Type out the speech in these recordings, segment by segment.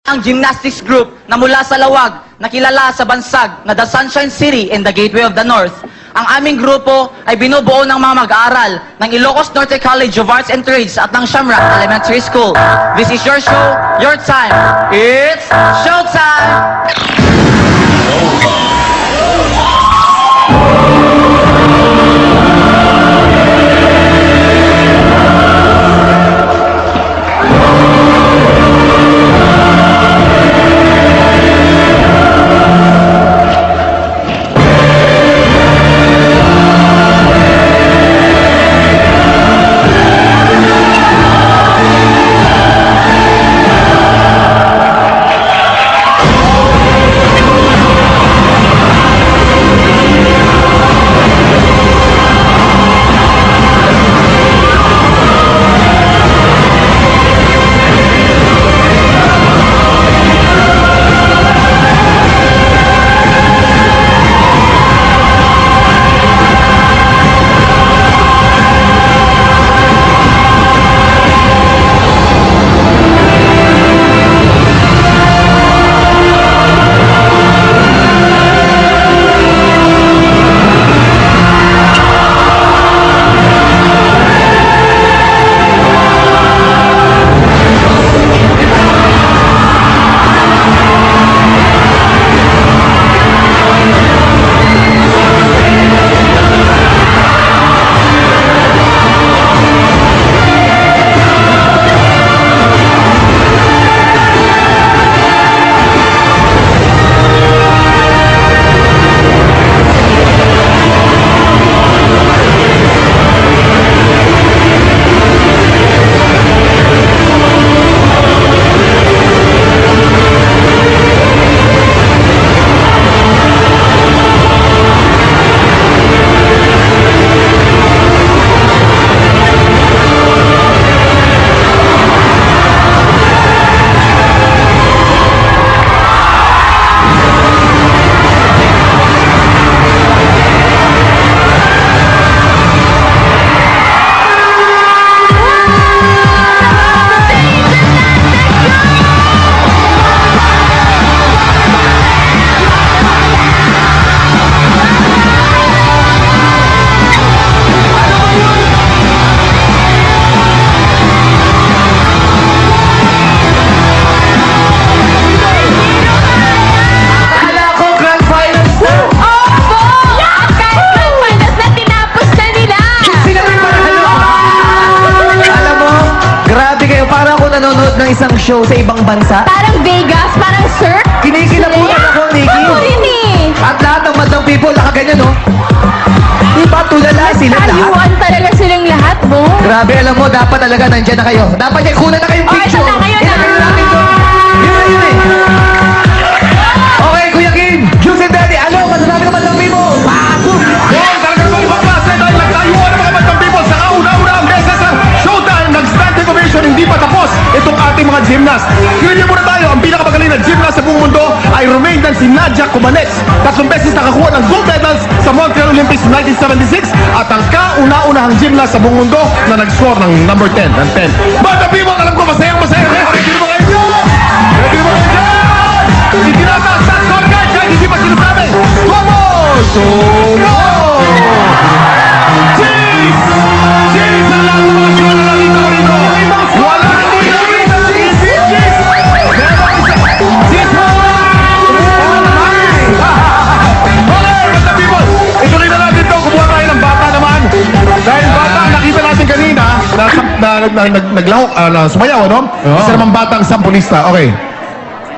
Ang gymnastics group na mula sa Lawag, nakilala sa bansag na The Sunshine City and the Gateway of the North. Ang aming grupo ay binubuo ng mga mag-aaral ng Ilocos Norte College of Arts and Trades at ng Shamrock Elementary School. This is your show, your time. It's showtime! Nanonood ng isang show sa ibang bansa. Parang Vegas, parang surf. Kinikilabutan ako, Nikki. Ako rin eh. At lahat ng madlang people, nakaganyan, no? Diba, tulala sila lahat. Tayuan talaga silang lahat, Bo. Grabe, alam mo, dapat talaga nandyan na kayo. Dapat yan, kunan na kayong Oh, picture. ito na, kayo na. Ilagay na natin doon. Yun eh. Okay, Kuya Kim, Juice and Daddy, ano, masasabi ka madlang people? Pasok! Wow, talaga namang ibang klase dahil nagtayuan ang mga batang people sa kauna-una ang beses sa showtime. Nag-standing ovation, hindi pa tapos itong ating mga gymnast. Review muna tayo, ang pinakamagaling na gymnast sa buong mundo ay Romanian si Nadia Comaneci. 3 beses nakakuha ng gold medals sa Montreal Olympics 1976 at ang kauna-unahang gymnast sa buong mundo na nag-score ng number 10, ng 10. Batang people, alam ko masayang-masaya. Ready mo kayo dyan? Ready mo kayo dyan? Itinataas na score guide kahit hindi pa sinasabi. Vamos! Sumo! Cheese! Cheese! Ang lahat ng mga score na nakita ko rito. Wala hindi nakita ng cheese! Cheese! Meron isa! Cheese mo! Okay, basta people! Ituloy na natin ito. Kumuha tayo ng bata naman. Dahil bata, nakita natin kanina naglahok, sumayaw, ano? Isa namang batang sampulista. Okay.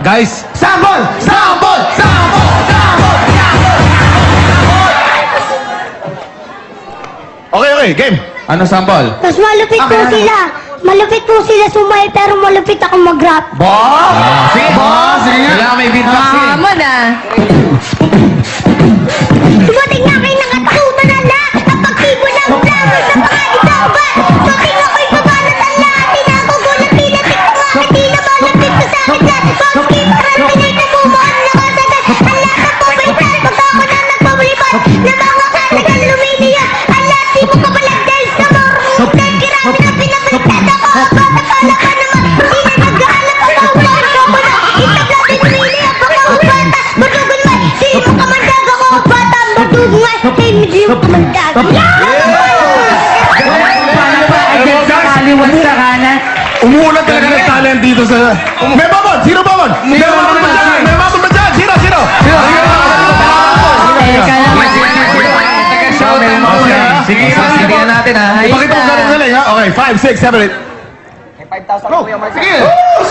Guys, Sample! Sample! Sample! Sample! okay, game. Ano sample? Mas malupit po sila. Malupit po sila sumay pero malupit ako mag-rap. Boss! Sige, boss! Sige nga. Kailangan may beatbox eh. Mo na. Dumating na kayo nakatakutan na lahat. Ang pagtibo ng vlogger sa mga isawa. Dumating ako'y babalat ang lahat. Tinagugulat pilapit ko nga. Hindi na malapit ko sa akin lahat. Bakit parang pinay na bumuhan na kasagat. Ang lahat ng pupuntan. Pagka ako na nagpamulipad. Na mga kalagang lumiliyan. Ang lahat di mo kapalag dahil sa more. Dahil kirami na pinapalitan ako. Bata pala ka naman. Hindi na nag-aalap ang mga ko mo na. Kaliwas sa kanan. Umuulan talaga ng talent dito sa... May babon! Sino babon? May babon ba dyan? May babon ba dyan? Sino? Teka naman. Sige, sige natin ha. Ipakita ko sa galing ha? Okay, 5, 6, 7, 8. Sige!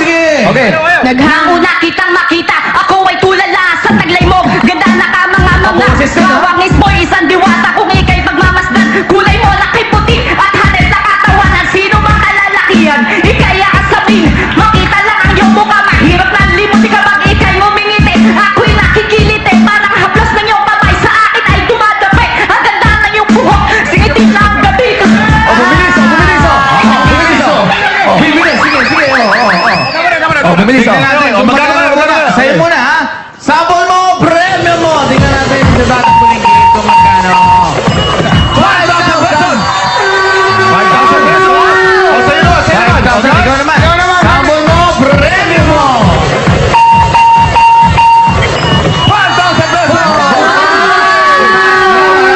Sige! Okay. Naghango na kitang makita, ako ay tulala sa taglay mo. Ganda na ka mga bawangis mo, isang diwata kung ikay pagmamasdan. Kulay mo laki puti at hanep sa katawanan. Sino bang kalalakihan? Ikay aasamin, makita lang ang iyong mukha. Mahirap na limuti ka pag ikay ngumingiti. Ako'y nakikiliti, parang haplos ng iyong kamay. Sa akin ay dumadapi, ang ganda ng iyong buhok. Singitin na ang gabi. Bumilis, Magkano? Sa'yo muna ha. Sample mo, premium mo. Tingnan natin sa batang pulinggit kung magkano. 5,000 pesos! 5,000 pesos! O, sa'yo naman, sa'yo naman. 5,000. Ikaw naman. Sample mo, premium mo. 5,000 pesos!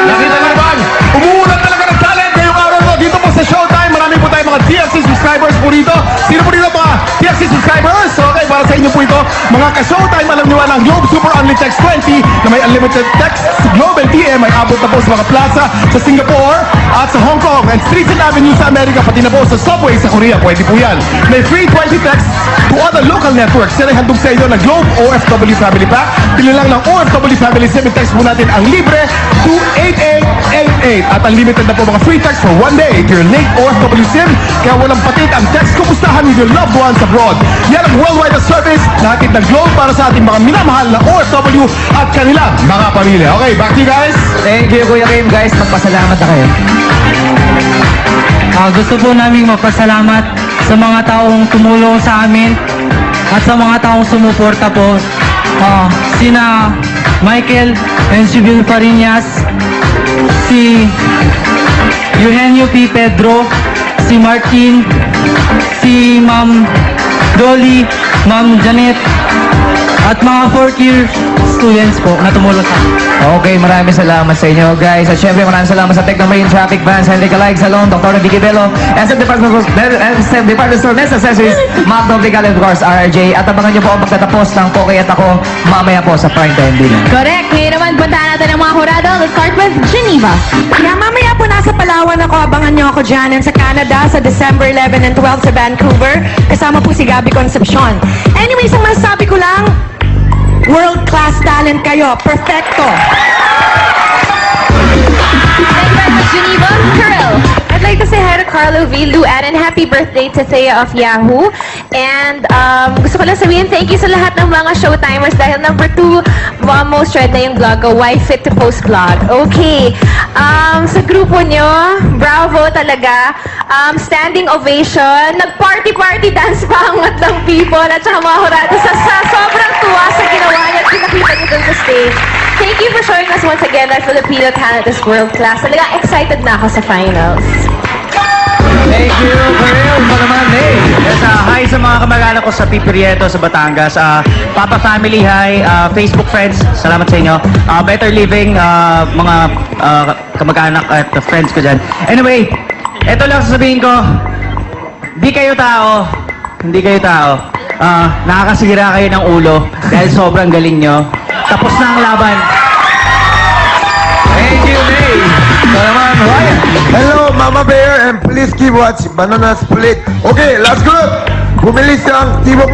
Nakita na naman, umuulan talaga ng talent ngayong araw to. Dito po sa Showtime, marami po tayong mga TFC subscribers po dito. Sino po dito mga TFC subscribers? Okay, para sa inyo po ito. Mga ka-Showtime, alam niyo ang Globe Super Only Text 20 na may unlimited text sa Globe LTE ay abot na po sa mga plaza sa Singapore at sa Hong Kong and streets and avenues sa Amerika, pati na po sa subway sa Korea. Pwede po yan. May free 20 text to other local networks. Yan ay handog sa inyo ng Globe OFW Family Pack. Pili lang ng OFW Family SIM. Text po natin ang libre to 8888 at unlimited na po mga free text for one day if you're late OFW SIM. Kaya walang patik ang text. Kumustahan with your loved ones abroad. Yan ang worldwide na service na hatid ng Globe para sa ating mga minamahal na OFW at kanilang mga pamilya. Okay, back to you guys. Thank you, Kuya Kim. Guys, magpasalamat na kayo. Gusto po namin magpasalamat sa mga taong tumulong sa amin at sa mga taong sumuporta po. Sina Michael and Sibyl Parinas, si Eugenio P. Pedro, si Martin, si Ma'am Dolly, Ma'am Janet, at mga 4th year students po na tumulong sa amin. Okay, maraming salamat sa inyo, guys. At syempre, maraming salamat sa Tecno Marine Traffic Vans, Henry Calayg Salon, Dr. Vicky Bello, SM Department Store Men's Accessories, Mac Dobligal, and of course, RRJ. At abangan nyo po ang pagtatapos ng Poke at ako mamaya po sa Prime Time Dinner. Correct. Ngayon naman, puntahan natin ang mga hurado. Let's start with Geneva. Kaya mamaya po nasa Palawan ako. Abangan niyo ako dyan. And sa Canada, sa December 11 and 12 sa Vancouver. Kasama po si Gabby Concepcion. Anyways, ang masasabi ko lang, world-class talent kayo. Perfecto. Thank you very much, Geneva. Curl. I'd like to say hi to Carlo V, Lou Ann, and happy birthday to Thea of Yahoo. And gusto ko lang sabihin, thank you sa lahat ng mga Showtimers dahil number 2, most read na yung vlog ko, Why Fit to Post Vlog. Okay. Sa grupo nyo, bravo talaga. Standing ovation. Nag-party-party dance pa ang ng people at saka mga hurado sa sobrang tuwa sa ginawa niya at pinakita niyo dun sa stage. Thank you for showing us once again that Filipino talent is world-class. Talaga excited na ako sa finals. Thank you, Karel. Ito naman, hey. Yes, hi sa mga kamag-anak ko sa Pipirieto, sa Batangas. Papa Family, hi. Facebook friends, salamat sa inyo. Better Living, mga kamag-anak at friends ko dyan. Anyway, ito lang sasabihin ko, di kayo tao, hindi kayo tao. Nakakasira kayo ng ulo dahil sobrang galing nyo. Tapos na ang laban. Thank you, May. Ito naman, Ryan. Hello, Mama Bear, and please keep watching Banana Split. Okay, last group. Bumili siya ang tibok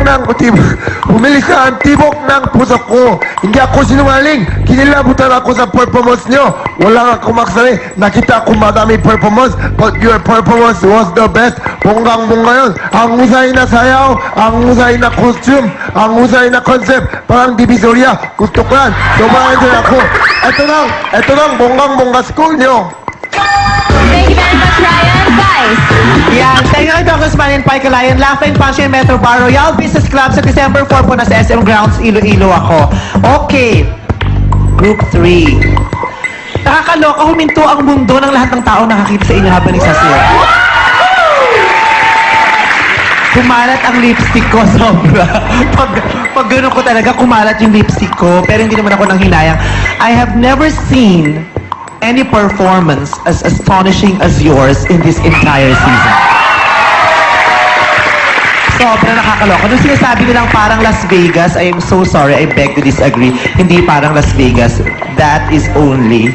ng puso ko. Hindi ako sinungaling. Kinilabutan ako sa performance nyo. Wala nga kumaksari. Nakita ko madami performance, but your performance was the best. Bonggang-bongga yun. Ang husay na sayaw, ang husay na costume, ang husay na concept. Parang Divisoria. Gusto ko yan. Sobrang enjoy ako. Ito lang, bonggang-bongga school nyo. Thank you very much, Ryan. Guys. Yan, thank you kay Douglas Man and Pike Lion, Laugh and Punch and Metro Bar Royal Business Club sa December 4 po na sa SM Grounds, Iloilo ako. Okay, Group 3. Nakakaloka, huminto ang mundo ng lahat ng tao nakakita sa inyo habang nagsasaya. Kumalat ang lipstick ko, sobra. Pag gano'n ko talaga, kumalat yung lipstick ko, pero hindi naman ako nang hinayang. I have never seen any performance as astonishing as yours in this entire season. Sobrang nakakaloka. Nung sinasabi nilang parang Las Vegas, I am so sorry, I beg to disagree. Hindi parang Las Vegas. That is only,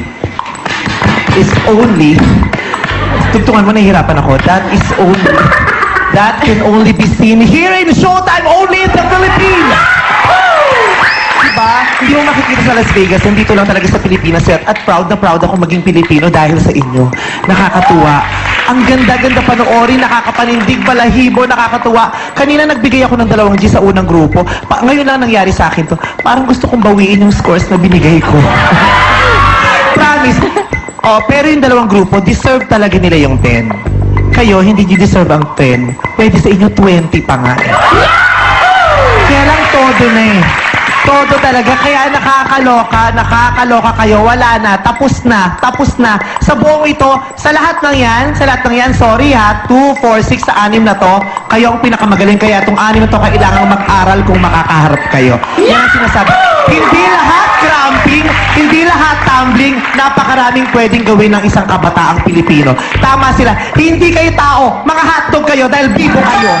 tugtungan mo, nahihirapan ako. That can only be seen here in Showtime, only in the Philippines! Diba? Hindi mo makikita sa Las Vegas, nandito lang talaga sa Pilipinas. At proud na proud ako maging Pilipino dahil sa inyo. Nakakatuwa. Ang ganda-ganda panoorin, nakakapanindig, balahibo, nakakatuwa. Kanina nagbigay ako ng 2 G sa unang grupo. Ngayon lang nangyari sa akin to. Parang gusto kong bawiin yung scores na binigay ko. Promise. Oh, pero yung 2 grupo, deserve talaga nila yung 10. Kayo, hindi nyo deserve ang 10. Pwede sa inyo 20 pa nga. Kaya lang todo na eh. Todo talaga. Kaya nakakaloka kayo. Wala na. Tapos na. Sa buong ito, sa lahat ng yan, sorry ha, 2, 4, 6 sa 6 na to, kayo ang pinakamagaling. Kaya itong 6 na to, kailangan mag-aral kung makakaharap kayo. Yan ang sinasabi. Hindi lahat cramping, hindi lahat tumbling, napakaraming pwedeng gawin ng isang kabataang Pilipino. Tama sila. Hindi kayo tao, mga hotdog kayo dahil bibo kayo.